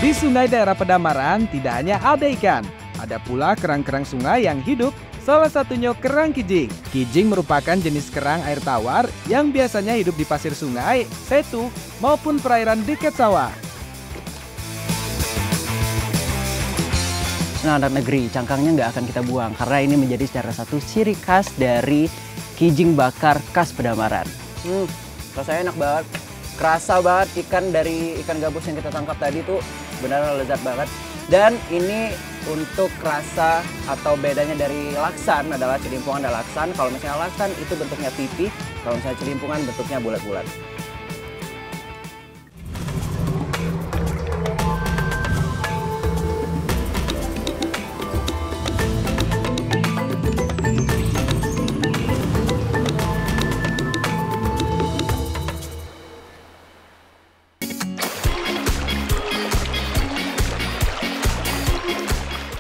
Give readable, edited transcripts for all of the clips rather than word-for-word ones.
Di sungai daerah Pedamaran tidak hanya ada ikan, ada pula kerang-kerang sungai yang hidup, salah satunya kerang kijing. Kijing merupakan jenis kerang air tawar yang biasanya hidup di pasir sungai, setu, maupun perairan dekat sawah. Nah, anak negeri, cangkangnya nggak akan kita buang karena ini menjadi salah satu ciri khas dari kijing bakar khas Pedamaran. Rasanya enak banget, kerasa banget ikan dari ikan gabus yang kita tangkap tadi tuh benar lezat banget. Dan ini untuk rasa atau bedanya dari laksan adalah celimpungan dan laksan. Kalau misalnya laksan itu bentuknya pipih, kalau misalnya celimpungan bentuknya bulat-bulat.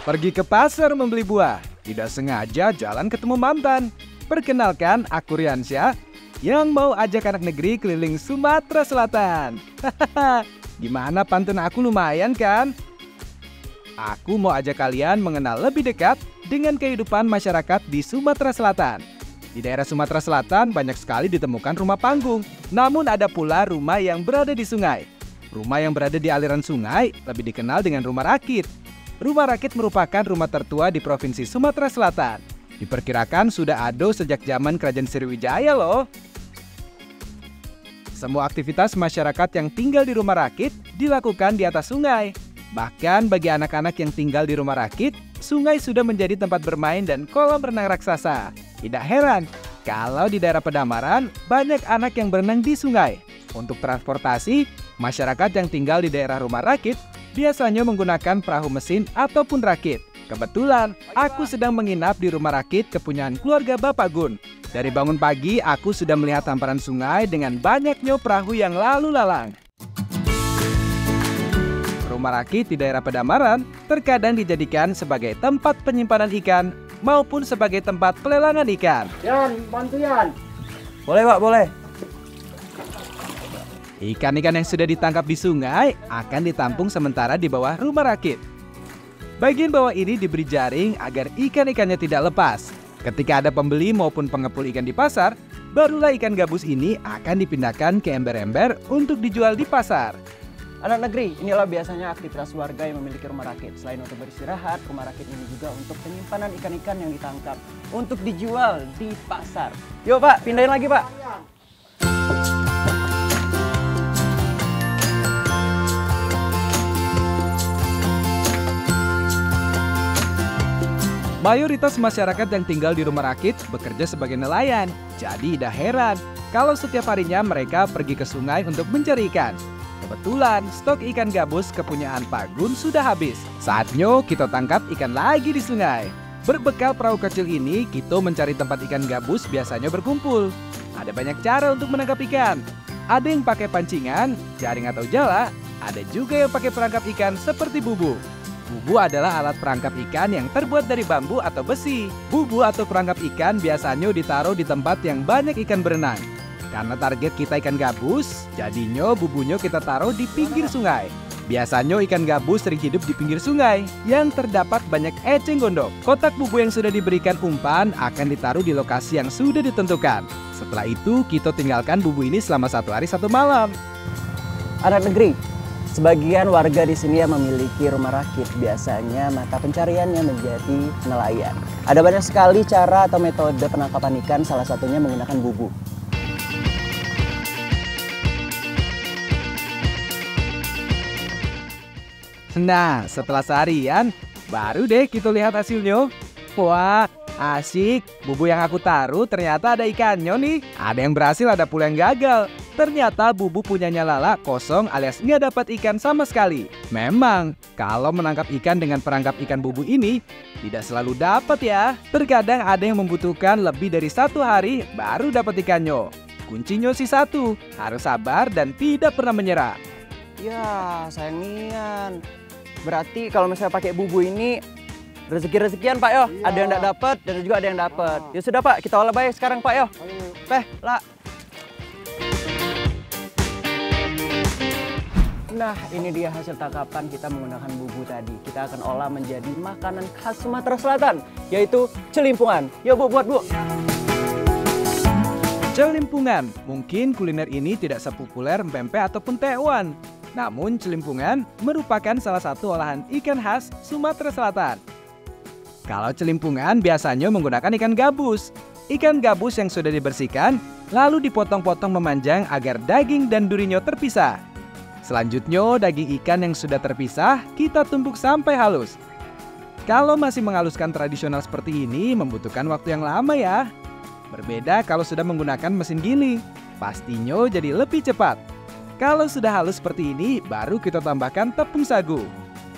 Pergi ke pasar membeli buah, tidak sengaja jalan ketemu mantan. Perkenalkan, aku Riansyah yang mau ajak anak negeri keliling Sumatera Selatan. Gimana pantun aku, lumayan kan? Aku mau ajak kalian mengenal lebih dekat dengan kehidupan masyarakat di Sumatera Selatan. Di daerah Sumatera Selatan banyak sekali ditemukan rumah panggung, namun ada pula rumah yang berada di sungai. Rumah yang berada di aliran sungai lebih dikenal dengan rumah rakit. Rumah rakit merupakan rumah tertua di Provinsi Sumatera Selatan. Diperkirakan sudah ada sejak zaman Kerajaan Sriwijaya loh. Semua aktivitas masyarakat yang tinggal di rumah rakit dilakukan di atas sungai. Bahkan bagi anak-anak yang tinggal di rumah rakit, sungai sudah menjadi tempat bermain dan kolam renang raksasa. Tidak heran kalau di daerah Pedamaran banyak anak yang berenang di sungai. Untuk transportasi, masyarakat yang tinggal di daerah rumah rakit biasanya menggunakan perahu mesin ataupun rakit. Kebetulan, aku sedang menginap di rumah rakit kepunyaan keluarga Bapak Gun. Dari bangun pagi, aku sudah melihat hamparan sungai dengan banyaknya perahu yang lalu lalang. Rumah rakit di daerah Pedamaran terkadang dijadikan sebagai tempat penyimpanan ikan maupun sebagai tempat pelelangan ikan. Yan, bantu Yan. Boleh Pak, boleh. Ikan-ikan yang sudah ditangkap di sungai akan ditampung sementara di bawah rumah rakit. Bagian bawah ini diberi jaring agar ikan-ikannya tidak lepas. Ketika ada pembeli maupun pengepul ikan di pasar, barulah ikan gabus ini akan dipindahkan ke ember-ember untuk dijual di pasar. Anak negeri, inilah biasanya aktivitas warga yang memiliki rumah rakit. Selain untuk beristirahat, rumah rakit ini juga untuk penyimpanan ikan-ikan yang ditangkap untuk dijual di pasar. Yuk Pak, pindahin lagi Pak. Mayoritas masyarakat yang tinggal di rumah rakit bekerja sebagai nelayan. Jadi tidak heran kalau setiap harinya mereka pergi ke sungai untuk mencari ikan. Kebetulan stok ikan gabus kepunyaan Pak Gun sudah habis. Saatnya kita tangkap ikan lagi di sungai. Berbekal perahu kecil ini, kita mencari tempat ikan gabus biasanya berkumpul. Ada banyak cara untuk menangkap ikan. Ada yang pakai pancingan, jaring atau jala. Ada juga yang pakai perangkap ikan seperti bubu. Bubu adalah alat perangkap ikan yang terbuat dari bambu atau besi. Bubu atau perangkap ikan biasanya ditaruh di tempat yang banyak ikan berenang. Karena target kita ikan gabus, jadinya bubunya kita taruh di pinggir sungai. Biasanya ikan gabus sering hidup di pinggir sungai yang terdapat banyak eceng gondok. Kotak bubu yang sudah diberikan umpan akan ditaruh di lokasi yang sudah ditentukan. Setelah itu, kita tinggalkan bubu ini selama 1 hari 1 malam. Anak negeri, sebagian warga di sini yang memiliki rumah rakit biasanya mata pencariannya menjadi nelayan. Ada banyak sekali cara atau metode penangkapan ikan, salah satunya menggunakan bubu. Nah, setelah seharian, baru deh kita lihat hasilnya. Wah, asik. Bubu yang aku taruh ternyata ada ikannya nih. Ada yang berhasil, ada pula yang gagal. Ternyata bubu punyanya Lala kosong alias nggak dapat ikan sama sekali. Memang, kalau menangkap ikan dengan perangkap ikan bubu ini, tidak selalu dapat ya. Terkadang ada yang membutuhkan lebih dari 1 hari baru dapat ikannya. Kuncinya sih satu, harus sabar dan tidak pernah menyerah. Ya, sayang nian. Berarti kalau misalnya pakai bubu ini rezeki-rezekian Pak yo. Iya. Ada yang enggak dapat dan juga ada yang dapat. Ya sudah Pak, kita olah baik sekarang Pak yo. Lah. Nah, ini dia hasil tangkapan kita menggunakan bumbu tadi. Kita akan olah menjadi makanan khas Sumatera Selatan, yaitu celimpungan. Yuk Bu, buat Bu. Celimpungan, mungkin kuliner ini tidak sepopuler pempek ataupun tekwan. Namun celimpungan merupakan salah satu olahan ikan khas Sumatera Selatan. Kalau celimpungan biasanya menggunakan ikan gabus. Ikan gabus yang sudah dibersihkan, lalu dipotong-potong memanjang agar daging dan durinya terpisah. Selanjutnya, daging ikan yang sudah terpisah, kita tumbuk sampai halus. Kalau masih menghaluskan tradisional seperti ini, membutuhkan waktu yang lama ya. Berbeda kalau sudah menggunakan mesin giling, pastinya jadi lebih cepat. Kalau sudah halus seperti ini, baru kita tambahkan tepung sagu.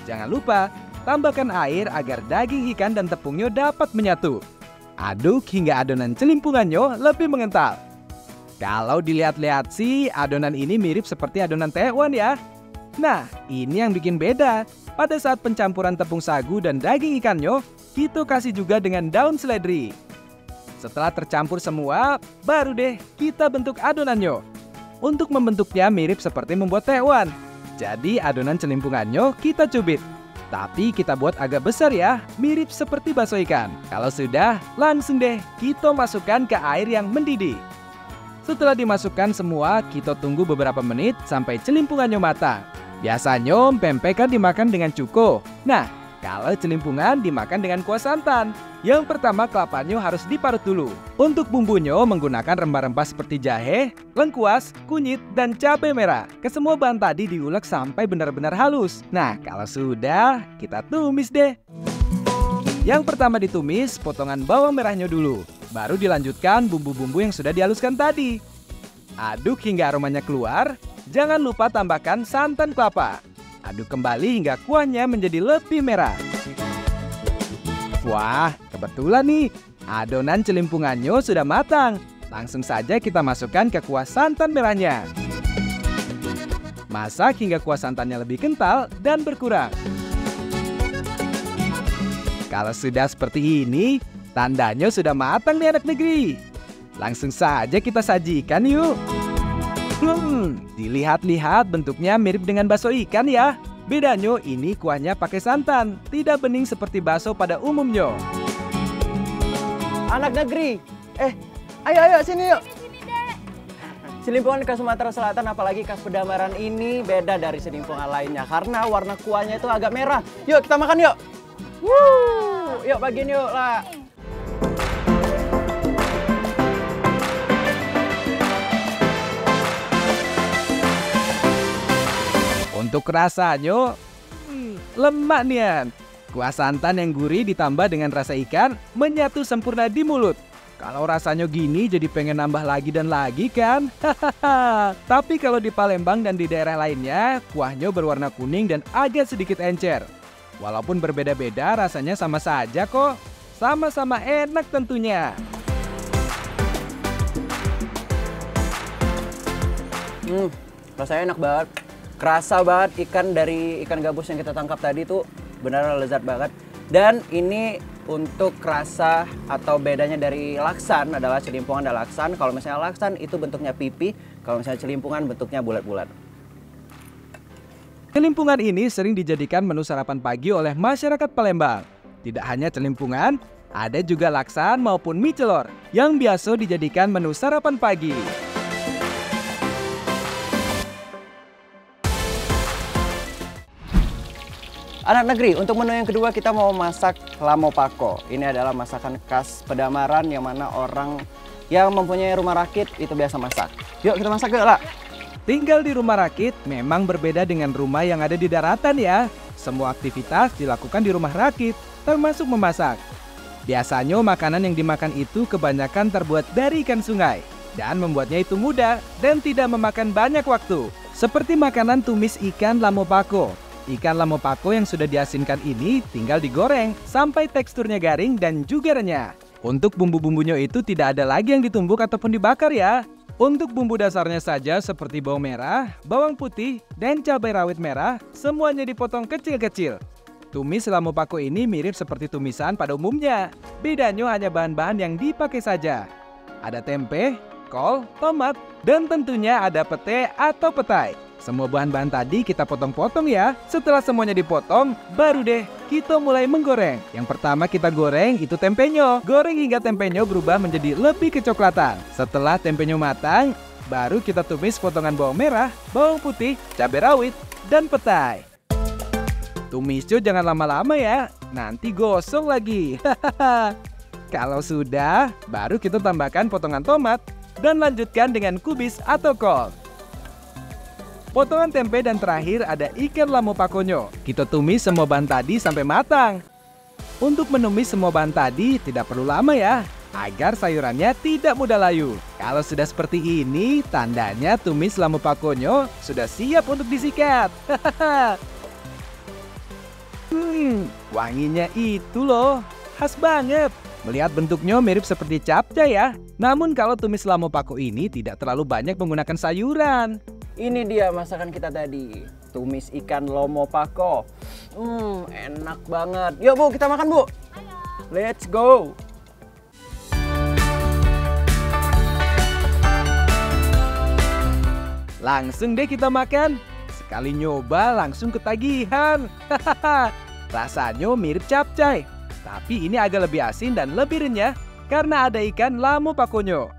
Jangan lupa, tambahkan air agar daging ikan dan tepungnya dapat menyatu. Aduk hingga adonan celimpungannya lebih mengental. Kalau dilihat-lihat sih, adonan ini mirip seperti adonan tekwan ya. Nah, ini yang bikin beda. Pada saat pencampuran tepung sagu dan daging ikannya, kita kasih juga dengan daun seledri. Setelah tercampur semua, baru deh kita bentuk adonannya. Untuk membentuknya mirip seperti membuat tekwan. Jadi adonan celimpungannya kita cubit. Tapi kita buat agak besar ya, mirip seperti bakso ikan. Kalau sudah, langsung deh kita masukkan ke air yang mendidih. Setelah dimasukkan semua, kita tunggu beberapa menit sampai celimpungannya matang. Biasanya pempek kan dimakan dengan cuko. Nah, kalau celimpungan dimakan dengan kuah santan. Yang pertama kelapanya harus diparut dulu. Untuk bumbunya menggunakan rempah-rempah seperti jahe, lengkuas, kunyit, dan cabai merah. Kesemua bahan tadi diulek sampai benar-benar halus. Nah, kalau sudah, kita tumis deh. Yang pertama ditumis, potongan bawang merahnya dulu. Baru dilanjutkan bumbu-bumbu yang sudah dihaluskan tadi. Aduk hingga aromanya keluar. Jangan lupa tambahkan santan kelapa. Aduk kembali hingga kuahnya menjadi lebih merah. Wah, kebetulan nih, adonan celimpungannya sudah matang. Langsung saja kita masukkan ke kuah santan merahnya. Masak hingga kuah santannya lebih kental dan berkurang. Kalau sudah seperti ini, tandanya sudah matang nih anak negeri. Langsung saja kita sajikan yuk. Dilihat-lihat bentuknya mirip dengan bakso ikan ya. Bedanya ini kuahnya pakai santan, tidak bening seperti bakso pada umumnya. Anak negeri, ayo sini yuk. Celimpungan khas Sumatera Selatan, apalagi khas Pedamaran ini beda dari celimpungan lainnya karena warna kuahnya itu agak merah. Yuk kita makan yuk. Yuk bagiin yuk lah. Untuk rasanya, lemak nian. Kuah santan yang gurih ditambah dengan rasa ikan menyatu sempurna di mulut. Kalau rasanya gini jadi pengen nambah lagi dan lagi kan? Tapi kalau di Palembang dan di daerah lainnya, kuahnya berwarna kuning dan agak sedikit encer. Walaupun berbeda-beda, rasanya sama saja kok. Sama-sama enak tentunya. Rasanya enak banget. Kerasa banget ikan gabus yang kita tangkap tadi tuh benar lezat banget. Dan ini untuk rasa atau bedanya dari laksan adalah celimpungan dan laksan. Kalau misalnya laksan itu bentuknya pipi, kalau misalnya celimpungan bentuknya bulat-bulat. Celimpungan ini sering dijadikan menu sarapan pagi oleh masyarakat Palembang. Tidak hanya celimpungan, ada juga laksan maupun mie celor yang biasa dijadikan menu sarapan pagi. Anak negeri, untuk menu yang kedua kita mau masak lamopako. Ini adalah masakan khas Pedamaran yang mana orang yang mempunyai rumah rakit itu biasa masak. Yuk kita masak yuk lah. Tinggal di rumah rakit memang berbeda dengan rumah yang ada di daratan ya. Semua aktivitas dilakukan di rumah rakit, termasuk memasak. Biasanya makanan yang dimakan itu kebanyakan terbuat dari ikan sungai. Dan membuatnya itu mudah dan tidak memakan banyak waktu. Seperti makanan tumis ikan lamopako. Ikan lamopako yang sudah diasinkan ini tinggal digoreng sampai teksturnya garing dan juga renyah. Untuk bumbu-bumbunya itu tidak ada lagi yang ditumbuk ataupun dibakar ya. Untuk bumbu dasarnya saja seperti bawang merah, bawang putih, dan cabai rawit merah, semuanya dipotong kecil-kecil. Tumis lamopako ini mirip seperti tumisan pada umumnya. Bedanya hanya bahan-bahan yang dipakai saja. Ada tempe, kol, tomat, dan tentunya ada pete atau petai. Semua bahan-bahan tadi kita potong-potong ya. Setelah semuanya dipotong, baru deh kita mulai menggoreng. Yang pertama kita goreng itu tempenya. Goreng hingga tempenya berubah menjadi lebih kecoklatan. Setelah tempenya matang, baru kita tumis potongan bawang merah, bawang putih, cabai rawit, dan petai. Tumisnya jangan lama-lama ya, nanti gosong lagi. Kalau sudah, baru kita tambahkan potongan tomat dan lanjutkan dengan kubis atau kol. Potongan tempe dan terakhir ada ikan lamu pakonyo. Kita tumis semua bahan tadi sampai matang. Untuk menumis semua bahan tadi tidak perlu lama ya, agar sayurannya tidak mudah layu. Kalau sudah seperti ini, tandanya tumis lamu pakonyo sudah siap untuk disikat. Wanginya itu loh, khas banget. Melihat bentuknya mirip seperti capcay ya. Namun kalau tumis lamu pako ini tidak terlalu banyak menggunakan sayuran. Ini dia masakan kita tadi, tumis ikan lomo pako. Enak banget. Yuk Bu, kita makan Bu. Let's go. Langsung deh kita makan. Sekali nyoba langsung ketagihan. Rasanya mirip capcay, tapi ini agak lebih asin dan lebih renyah karena ada ikan lamu pakonyo.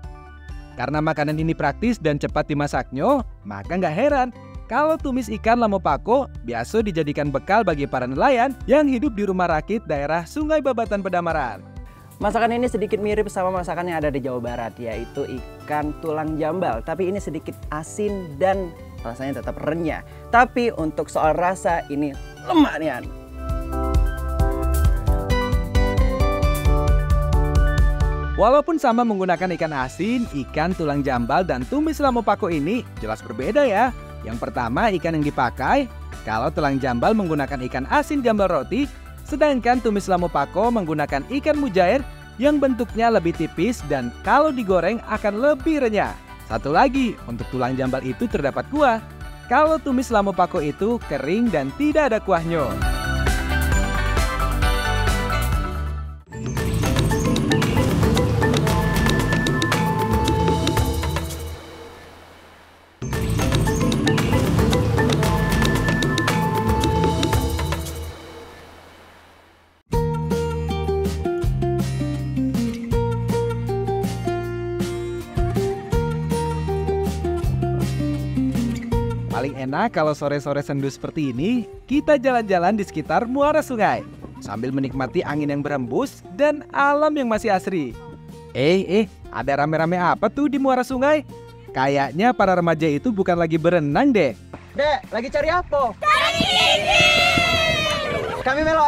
Karena makanan ini praktis dan cepat dimasaknya, maka nggak heran kalau tumis ikan lamu pako biasa dijadikan bekal bagi para nelayan yang hidup di rumah rakit daerah Sungai Babatan Pedamaran. Masakan ini sedikit mirip sama masakan yang ada di Jawa Barat, yaitu ikan tulang jambal. Tapi ini sedikit asin dan rasanya tetap renyah. Tapi untuk soal rasa ini lemah nih. Walaupun sama menggunakan ikan asin, ikan tulang jambal dan tumis lamu pako ini jelas berbeda ya. Yang pertama ikan yang dipakai, kalau tulang jambal menggunakan ikan asin jambal roti, sedangkan tumis lamu pako menggunakan ikan mujair yang bentuknya lebih tipis dan kalau digoreng akan lebih renyah. Satu lagi, untuk tulang jambal itu terdapat kuah. Kalau tumis lamu pako itu kering dan tidak ada kuahnya. Paling enak kalau sore-sore sendu seperti ini, kita jalan-jalan di sekitar muara sungai sambil menikmati angin yang berhembus dan alam yang masih asri. Ada rame-rame apa tuh di muara sungai? Kayaknya para remaja itu bukan lagi berenang deh. Dek, lagi cari apa? Cari ini. Kami melo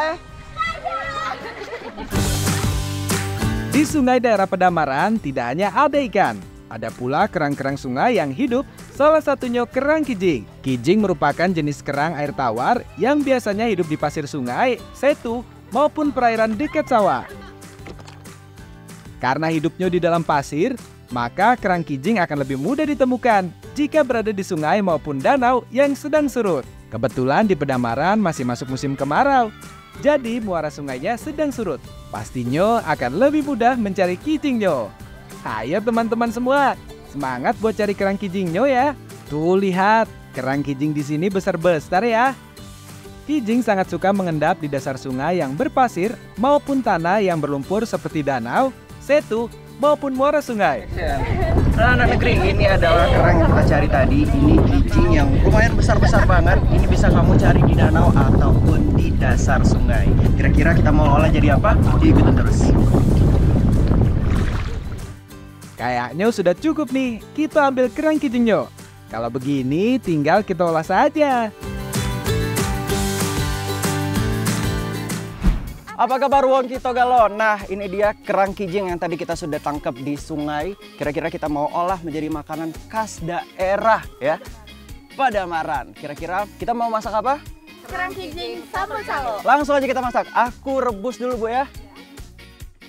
Di sungai daerah Pedamaran tidak hanya ada ikan, ada pula kerang-kerang sungai yang hidup. Salah satunya kerang kijing. Kijing merupakan jenis kerang air tawar yang biasanya hidup di pasir sungai, setu, maupun perairan dekat sawah. Karena hidupnya di dalam pasir, maka kerang kijing akan lebih mudah ditemukan jika berada di sungai maupun danau yang sedang surut. Kebetulan di Pedamaran masih masuk musim kemarau, jadi muara sungainya sedang surut. Pastinya akan lebih mudah mencari kijingnya. Ayo teman-teman semua, semangat buat cari kerang kijingnya ya. Tuh lihat, kerang kijing di sini besar-besar ya. Kijing sangat suka mengendap di dasar sungai yang berpasir maupun tanah yang berlumpur seperti danau, setu, maupun muara sungai. Anak negeri, ini adalah kerang yang kita cari tadi. Ini kijing yang lumayan besar-besar banget. Ini bisa kamu cari di danau ataupun di dasar sungai. Kira-kira kita mau olah jadi apa? Ikutin terus. Kayaknya sudah cukup nih, kita ambil kerang kijingnya. Kalau begini, tinggal kita olah saja. Apa kabar wong kita galon? Nah, ini dia kerang kijing yang tadi kita sudah tangkap di sungai. Kira-kira kita mau olah menjadi makanan khas daerah ya, Pedamaran. Kira-kira kita mau masak apa? Kerang kijing sambal calo. Langsung aja kita masak. Aku rebus dulu Bu ya.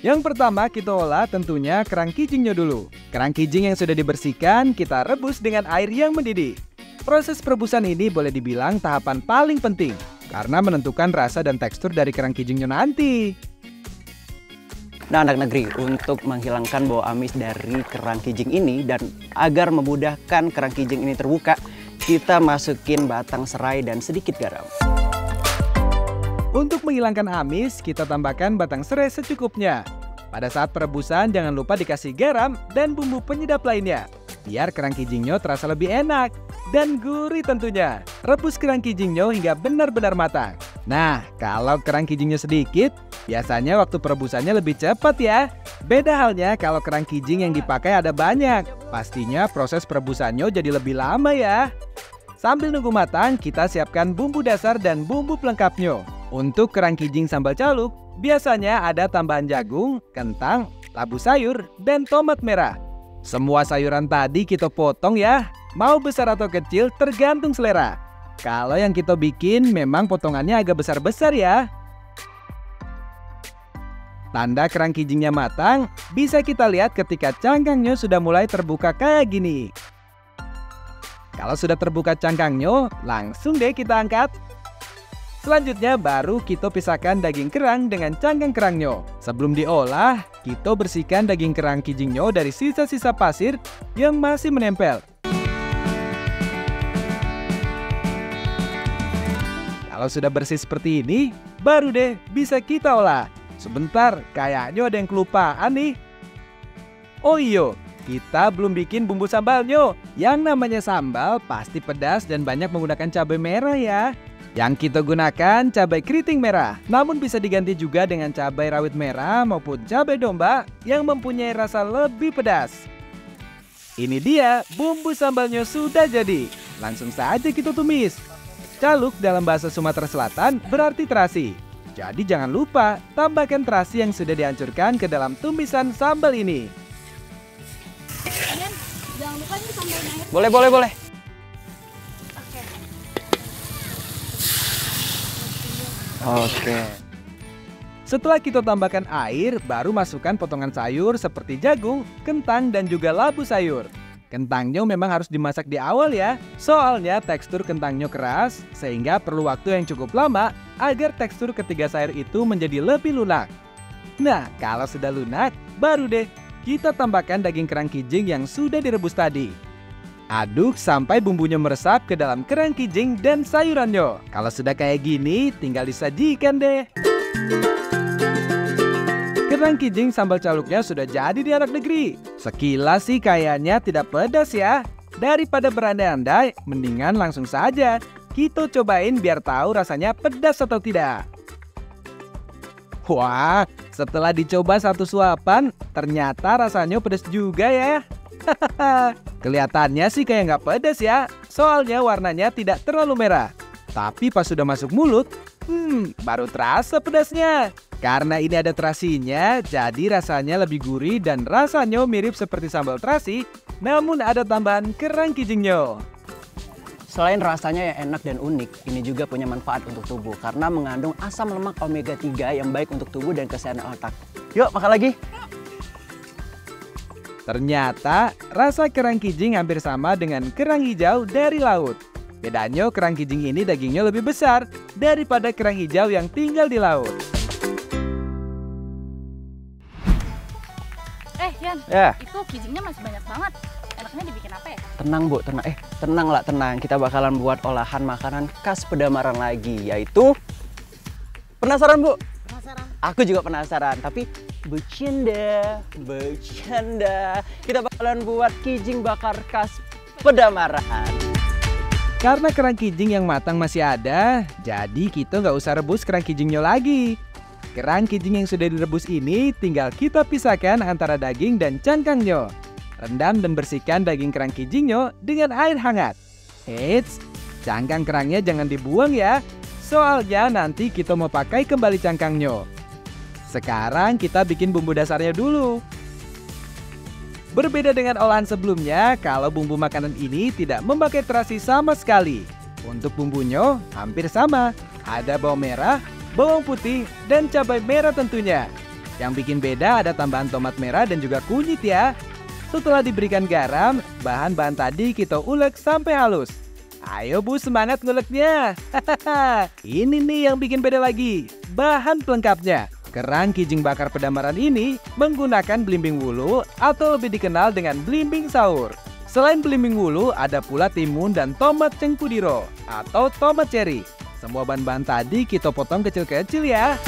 Yang pertama kita olah tentunya kerang kijingnya dulu. Kerang kijing yang sudah dibersihkan kita rebus dengan air yang mendidih. Proses perebusan ini boleh dibilang tahapan paling penting karena menentukan rasa dan tekstur dari kerang kijingnya nanti. Nah anak negeri, untuk menghilangkan bau amis dari kerang kijing ini dan agar memudahkan kerang kijing ini terbuka, kita masukin batang serai dan sedikit garam. Untuk menghilangkan amis, kita tambahkan batang serai secukupnya. Pada saat perebusan, jangan lupa dikasih garam dan bumbu penyedap lainnya, biar kerang kijingnya terasa lebih enak dan gurih tentunya. Rebus kerang kijingnya hingga benar-benar matang. Nah, kalau kerang kijingnya sedikit, biasanya waktu perebusannya lebih cepat ya. Beda halnya kalau kerang kijing yang dipakai ada banyak. Pastinya proses perebusannya jadi lebih lama ya. Sambil nunggu matang, kita siapkan bumbu dasar dan bumbu pelengkapnya. Untuk kerang kijing sambal caluk, biasanya ada tambahan jagung, kentang, labu sayur, dan tomat merah. Semua sayuran tadi kita potong ya. Mau besar atau kecil tergantung selera. Kalau yang kita bikin memang potongannya agak besar-besar ya. Tanda kerang kijingnya matang bisa kita lihat ketika cangkangnya sudah mulai terbuka kayak gini. Kalau sudah terbuka cangkangnya, langsung deh kita angkat. Selanjutnya baru kita pisahkan daging kerang dengan cangkang kerangnya. Sebelum diolah, kita bersihkan daging kerang kijingnya dari sisa-sisa pasir yang masih menempel. Kalau sudah bersih seperti ini, baru deh bisa kita olah. Sebentar, kayaknya ada yang kelupaan nih. Oh iya, kita belum bikin bumbu sambalnya. Yang namanya sambal pasti pedas dan banyak menggunakan cabai merah ya. Yang kita gunakan cabai keriting merah, namun bisa diganti juga dengan cabai rawit merah maupun cabai domba yang mempunyai rasa lebih pedas. Ini dia, bumbu sambalnya sudah jadi. Langsung saja kita tumis. Caluk dalam bahasa Sumatera Selatan berarti terasi. Jadi jangan lupa tambahkan terasi yang sudah dihancurkan ke dalam tumisan sambal ini. Yan, jangan lupa nih sambalnya. Boleh. Oke. Setelah kita tambahkan air, baru masukkan potongan sayur seperti jagung, kentang, dan juga labu sayur. Kentangnya memang harus dimasak di awal ya, soalnya tekstur kentangnya keras sehingga perlu waktu yang cukup lama agar tekstur ketiga sayur itu menjadi lebih lunak. Nah, kalau sudah lunak, baru deh kita tambahkan daging kerang kijing yang sudah direbus tadi. Aduk sampai bumbunya meresap ke dalam kerang kijing dan sayurannya. Kalau sudah kayak gini, tinggal disajikan deh. Kerang kijing sambal caluknya sudah jadi di anak negeri. Sekilas sih kayaknya tidak pedas ya. Daripada berandai-andai, mendingan langsung saja kita cobain biar tahu rasanya pedas atau tidak. Wah, setelah dicoba satu suapan, ternyata rasanya pedas juga ya. Kelihatannya sih kayak nggak pedas ya, soalnya warnanya tidak terlalu merah. Tapi pas sudah masuk mulut, baru terasa pedasnya. Karena ini ada terasinya, jadi rasanya lebih gurih dan rasanya mirip seperti sambal terasi, namun ada tambahan kerang kijingnya. Selain rasanya yang enak dan unik, ini juga punya manfaat untuk tubuh karena mengandung asam lemak omega 3 yang baik untuk tubuh dan kesehatan otak. Yuk, makan lagi. Ternyata rasa kerang kijing hampir sama dengan kerang hijau dari laut. Bedanya kerang kijing ini dagingnya lebih besar daripada kerang hijau yang tinggal di laut. Yan, Ya. itu kijingnya masih banyak banget. Enaknya dibikin apa ya? Tenang Bu, tenang. Tenang. Kita bakalan buat olahan makanan khas Pedamaran lagi, yaitu penasaran Bu? Penasaran. Aku juga penasaran, tapi bercanda. Kita bakalan buat kijing bakar khas Pedamaran. Karena kerang kijing yang matang masih ada, jadi kita nggak usah rebus kerang kijingnya lagi. Kerang kijing yang sudah direbus ini tinggal kita pisahkan antara daging dan cangkangnya. Rendam dan bersihkan daging kerang kijingnya dengan air hangat. Eits, cangkang kerangnya jangan dibuang ya, soalnya nanti kita mau pakai kembali cangkangnya. Sekarang kita bikin bumbu dasarnya dulu. Berbeda dengan olahan sebelumnya, kalau bumbu makanan ini tidak memakai terasi sama sekali. Untuk bumbunya hampir sama, ada bawang merah, bawang putih, dan cabai merah tentunya. Yang bikin beda ada tambahan tomat merah dan juga kunyit ya. Setelah diberikan garam, bahan-bahan tadi kita ulek sampai halus. Ayo Bu, semangat nguleknya. Ini nih yang bikin beda lagi, bahan pelengkapnya. Kerang kijing bakar Pedamaran ini menggunakan belimbing wulu atau lebih dikenal dengan belimbing sahur. Selain belimbing wulu, ada pula timun dan tomat cengkudiro atau tomat cherry. Semua bahan-bahan tadi kita potong kecil-kecil ya.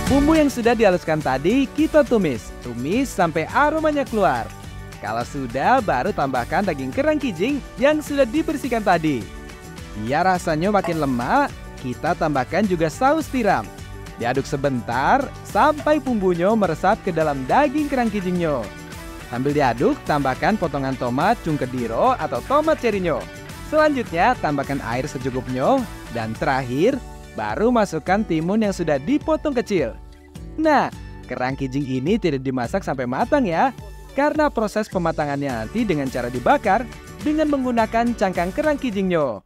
Bumbu yang sudah dihaluskan tadi kita tumis sampai aromanya keluar. Kalau sudah, baru tambahkan daging kerang kijing yang sudah dibersihkan tadi. Biar rasanya makin lemak, kita tambahkan juga saus tiram. Diaduk sebentar sampai bumbunya meresap ke dalam daging kerang kijingnya. Sambil diaduk, tambahkan potongan tomat cungkediro atau tomat cherry-nya. Selanjutnya, tambahkan air secukupnya. Dan terakhir, baru masukkan timun yang sudah dipotong kecil. Nah, kerang kijing ini tidak dimasak sampai matang ya. Karena proses pematangannya nanti dengan cara dibakar dengan menggunakan cangkang kerang kijingnya.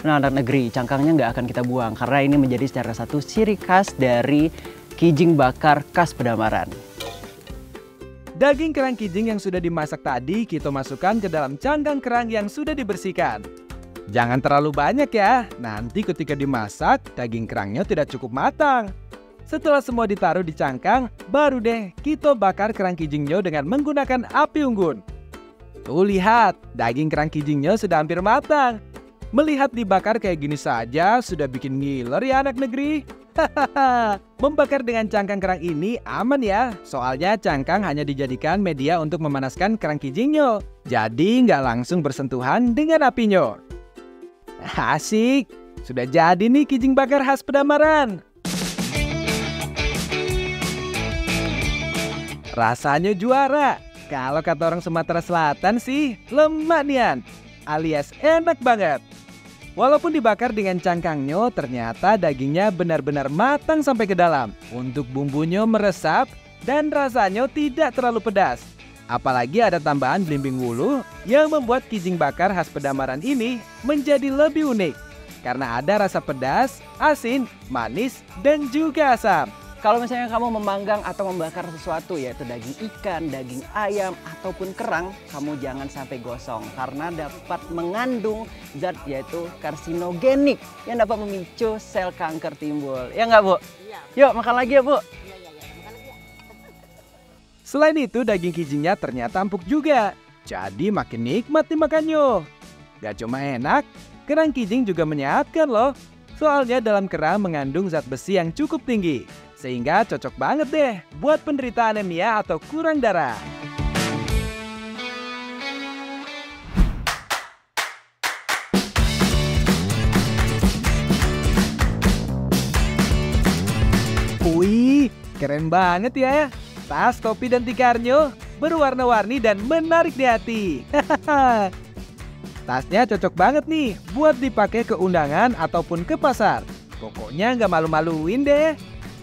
Nah, anak negeri, cangkangnya nggak akan kita buang karena ini menjadi salah satu ciri khas dari kijing bakar khas Pedamaran. Daging kerang kijing yang sudah dimasak tadi kita masukkan ke dalam cangkang kerang yang sudah dibersihkan. Jangan terlalu banyak ya, nanti ketika dimasak daging kerangnya tidak cukup matang. Setelah semua ditaruh di cangkang, baru deh kita bakar kerang kijingnya dengan menggunakan api unggun. Tuh lihat, daging kerang kijingnya sudah hampir matang. Melihat dibakar kayak gini saja sudah bikin ngiler ya anak negeri. Membakar dengan cangkang kerang ini aman ya, soalnya cangkang hanya dijadikan media untuk memanaskan kerang kijingnya. Jadi nggak langsung bersentuhan dengan apinya. Asik, sudah jadi nih kijing bakar khas Pedamaran. Rasanya juara. Kalau kata orang Sumatera Selatan sih, lemak nian, alias enak banget. Walaupun dibakar dengan cangkangnya, ternyata dagingnya benar-benar matang sampai ke dalam. Untuk bumbunya meresap dan rasanya tidak terlalu pedas. Apalagi ada tambahan belimbing wulu yang membuat kijing bakar khas Pedamaran ini menjadi lebih unik. Karena ada rasa pedas, asin, manis, dan juga asam. Kalau misalnya kamu memanggang atau membakar sesuatu yaitu daging ikan, daging ayam, ataupun kerang, kamu jangan sampai gosong karena dapat mengandung zat yaitu karsinogenik yang dapat memicu sel kanker timbul. Ya nggak Bu? Iya. Yuk makan lagi ya Bu. Selain itu daging kijingnya ternyata empuk juga. Jadi makin nikmat dimakannya. Gak cuma enak, kerang kijing juga menyehatkan loh. Soalnya dalam kerang mengandung zat besi yang cukup tinggi. Sehingga cocok banget deh buat penderita anemia atau kurang darah. Wih, keren banget ya. Tas, topi, dan tikarnya berwarna-warni dan menarik di hati. Tasnya cocok banget nih buat dipakai ke undangan ataupun ke pasar. Pokoknya nggak malu-maluin deh.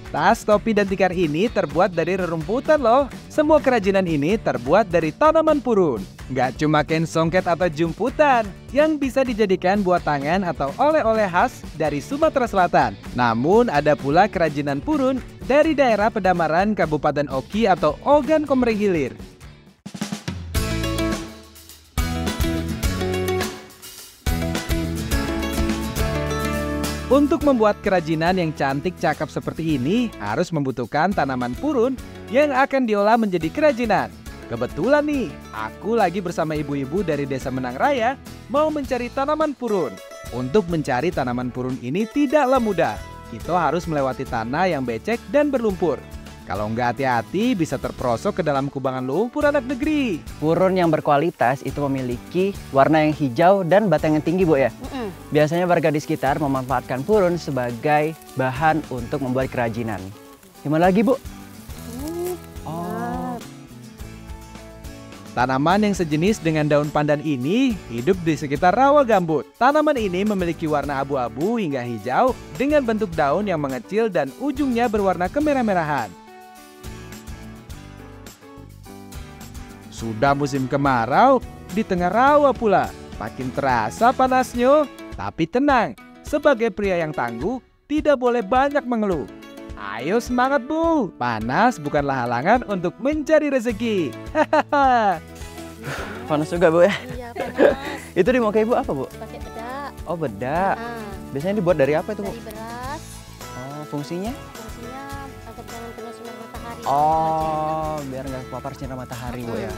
Tas, topi, dan tikar ini terbuat dari rerumputan loh. Semua kerajinan ini terbuat dari tanaman purun. Nggak cuma kain songket atau jumputan yang bisa dijadikan buat tangan atau oleh-oleh khas dari Sumatera Selatan. Namun ada pula kerajinan purun dari daerah Pedamaran, Kabupaten Oki atau Ogan Komering Hilir. Untuk membuat kerajinan yang cantik cakep seperti ini harus membutuhkan tanaman purun yang akan diolah menjadi kerajinan. Kebetulan nih, aku lagi bersama ibu-ibu dari Desa Menang Raya mau mencari tanaman purun. Untuk mencari tanaman purun ini tidaklah mudah. Kita harus melewati tanah yang becek dan berlumpur. Kalau nggak hati-hati bisa terperosok ke dalam kubangan lumpur anak negeri. Purun yang berkualitas itu memiliki warna yang hijau dan batang yang tinggi Bu ya. Biasanya warga di sekitar memanfaatkan purun sebagai bahan untuk membuat kerajinan. Gimana lagi Bu? Tanaman yang sejenis dengan daun pandan ini hidup di sekitar rawa gambut. Tanaman ini memiliki warna abu-abu hingga hijau dengan bentuk daun yang mengecil dan ujungnya berwarna kemerah-merahan. Sudah musim kemarau, di tengah rawa pula. Makin terasa panasnya, tapi tenang. Sebagai pria yang tangguh, tidak boleh banyak mengeluh. Ayo semangat Bu, panas bukanlah halangan untuk mencari rezeki. Hahaha. Panas juga Bu ya? Iya, panas. Itu dimakai Ibu apa Bu? Pakai bedak. Oh bedak. Nah, Biasanya dibuat dari apa itu Bu? dari beras. Oh, fungsinya? Fungsinya agar jangan kena sinar matahari. Oh, biar nggak kepapar sinar matahari Bu ya. Iya.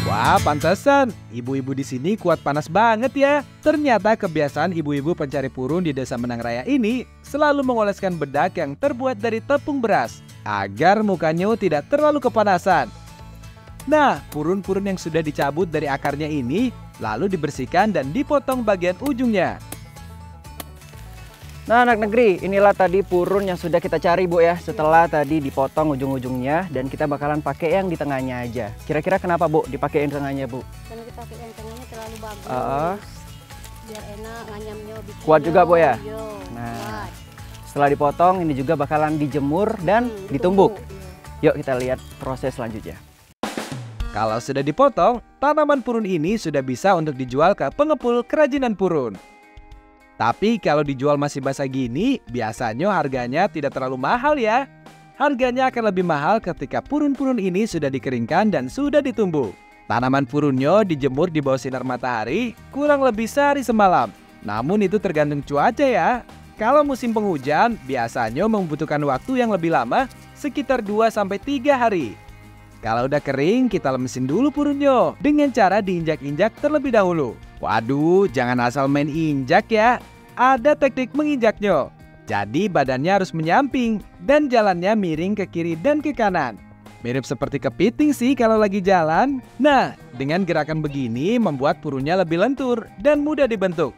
Wah, pantesan ibu-ibu di sini kuat panas banget ya. Ternyata kebiasaan ibu-ibu pencari purun di Desa Menang Raya ini selalu mengoleskan bedak yang terbuat dari tepung beras agar mukanya tidak terlalu kepanasan. Nah, purun-purun yang sudah dicabut dari akarnya ini lalu dibersihkan dan dipotong bagian ujungnya. Nah, anak negeri, inilah tadi purun yang sudah kita cari Bu ya. Setelah tadi dipotong ujung-ujungnya dan kita bakalan pakai yang di tengahnya aja. Kira-kira kenapa Bu dipakai yang tengahnya Bu? Karena kita pakai yang tengahnya terlalu bagus. Biar enak nganyamnya. Kuat juga Bu ya? Iya, Nah, kuat. setelah dipotong ini juga bakalan dijemur dan ditumbuk. Iya. Yuk kita lihat proses selanjutnya. Kalau sudah dipotong, tanaman purun ini sudah bisa untuk dijual ke pengepul kerajinan purun. Tapi kalau dijual masih basah gini, biasanya harganya tidak terlalu mahal ya. Harganya akan lebih mahal ketika purun-purun ini sudah dikeringkan dan sudah ditumbuk. Tanaman purunnya dijemur di bawah sinar matahari kurang lebih sehari semalam. Namun itu tergantung cuaca ya. Kalau musim penghujan, biasanya membutuhkan waktu yang lebih lama, sekitar 2-3 hari. Kalau udah kering, kita lemesin dulu purunnya dengan cara diinjak-injak terlebih dahulu. Waduh, jangan asal main injak ya. Ada teknik menginjaknya. Jadi badannya harus menyamping dan jalannya miring ke kiri dan ke kanan. Mirip seperti kepiting sih kalau lagi jalan. Nah, dengan gerakan begini membuat purunnya lebih lentur dan mudah dibentuk.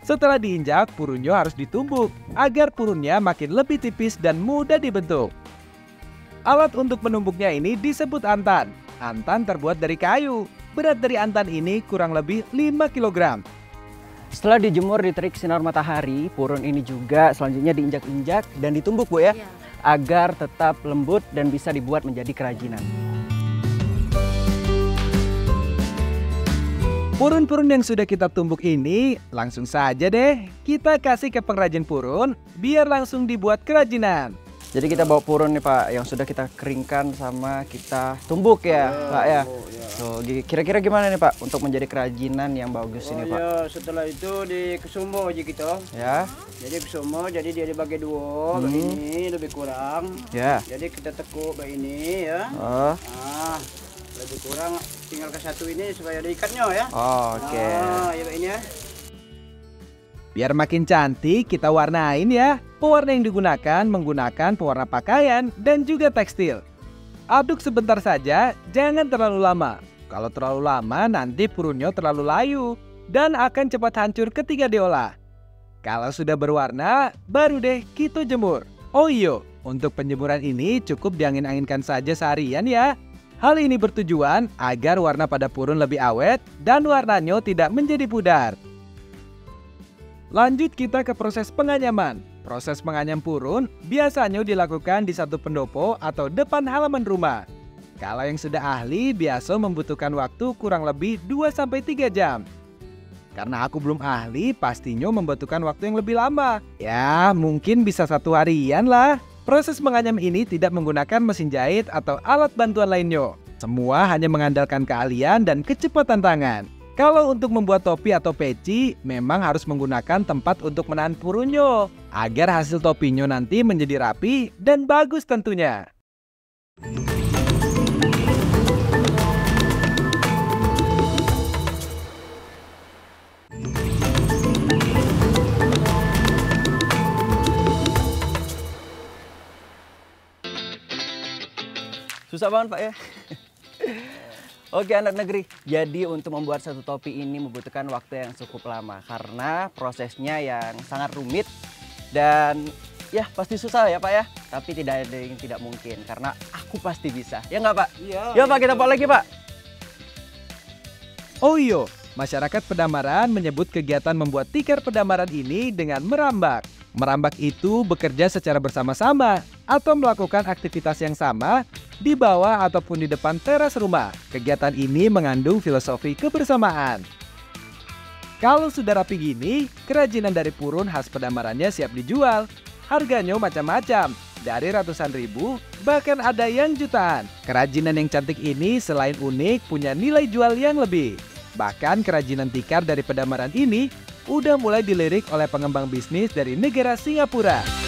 Setelah diinjak, purunnya harus ditumbuk agar purunnya makin lebih tipis dan mudah dibentuk. Alat untuk menumbuknya ini disebut antan. Antan terbuat dari kayu. Berat dari antan ini kurang lebih 5 kg. Setelah dijemur di terik sinar matahari, purun ini juga selanjutnya diinjak-injak dan ditumbuk Bu ya, Iya. agar tetap lembut dan bisa dibuat menjadi kerajinan. Purun-purun yang sudah kita tumbuk ini langsung saja deh kita kasih ke pengrajin purun biar langsung dibuat kerajinan. Jadi kita bawa purun nih Pak yang sudah kita keringkan sama kita tumbuk ya Pak ya. Tuh, kira-kira gimana nih Pak untuk menjadi kerajinan yang bagus ini Pak? Ya, setelah itu dikesumo aja gitu. Ya, Jadi kesumo, jadi dia dibagi dua, ini lebih kurang. ya. Jadi kita tekuk ini ya. Oh, Ah, lebih kurang tinggal ke satu ini supaya ada ikatnya ya. oke. Ah, ya ini ya. Biar makin cantik kita warnain ya. Pewarna yang digunakan menggunakan pewarna pakaian dan juga tekstil. Aduk sebentar saja, jangan terlalu lama. Kalau terlalu lama nanti purunnya terlalu layu dan akan cepat hancur ketika diolah. Kalau sudah berwarna, baru deh kita jemur. Oh iya, untuk penjemuran ini cukup diangin-anginkan saja seharian ya. Hal ini bertujuan agar warna pada purun lebih awet dan warnanya tidak menjadi pudar. Lanjut kita ke proses penganyaman. Proses menganyam purun biasanya dilakukan di satu pendopo atau depan halaman rumah. Kalau yang sudah ahli biasa membutuhkan waktu kurang lebih 2-3 jam. Karena aku belum ahli, pastinya membutuhkan waktu yang lebih lama. Ya, mungkin bisa 1 harian lah. Proses menganyam ini tidak menggunakan mesin jahit atau alat bantuan lainnya. Semua hanya mengandalkan keahlian dan kecepatan tangan. Kalau untuk membuat topi atau peci, memang harus menggunakan tempat untuk menahan purunnya, agar hasil topinya nanti menjadi rapi dan bagus tentunya. Susah banget Pak ya. Oke anak negeri, jadi untuk membuat satu topi ini membutuhkan waktu yang cukup lama karena prosesnya yang sangat rumit dan ya pasti susah ya Pak ya. Tapi tidak ada yang tidak mungkin karena aku pasti bisa. Ya nggak Pak? Iya. Ya Pak, kita buat lagi Pak. Oh iya, masyarakat Pedamaran menyebut kegiatan membuat tikar Pedamaran ini dengan merambak. Merambak itu bekerja secara bersama-sama atau melakukan aktivitas yang sama di bawah ataupun di depan teras rumah. Kegiatan ini mengandung filosofi kebersamaan. Kalau sudah rapi gini, kerajinan dari purun khas Pedamarannya siap dijual. Harganya macam-macam, dari ratusan ribu, bahkan ada yang jutaan. Kerajinan yang cantik ini selain unik, punya nilai jual yang lebih. Bahkan kerajinan tikar dari Pedamaran ini udah mulai dilirik oleh pengembang bisnis dari negara Singapura.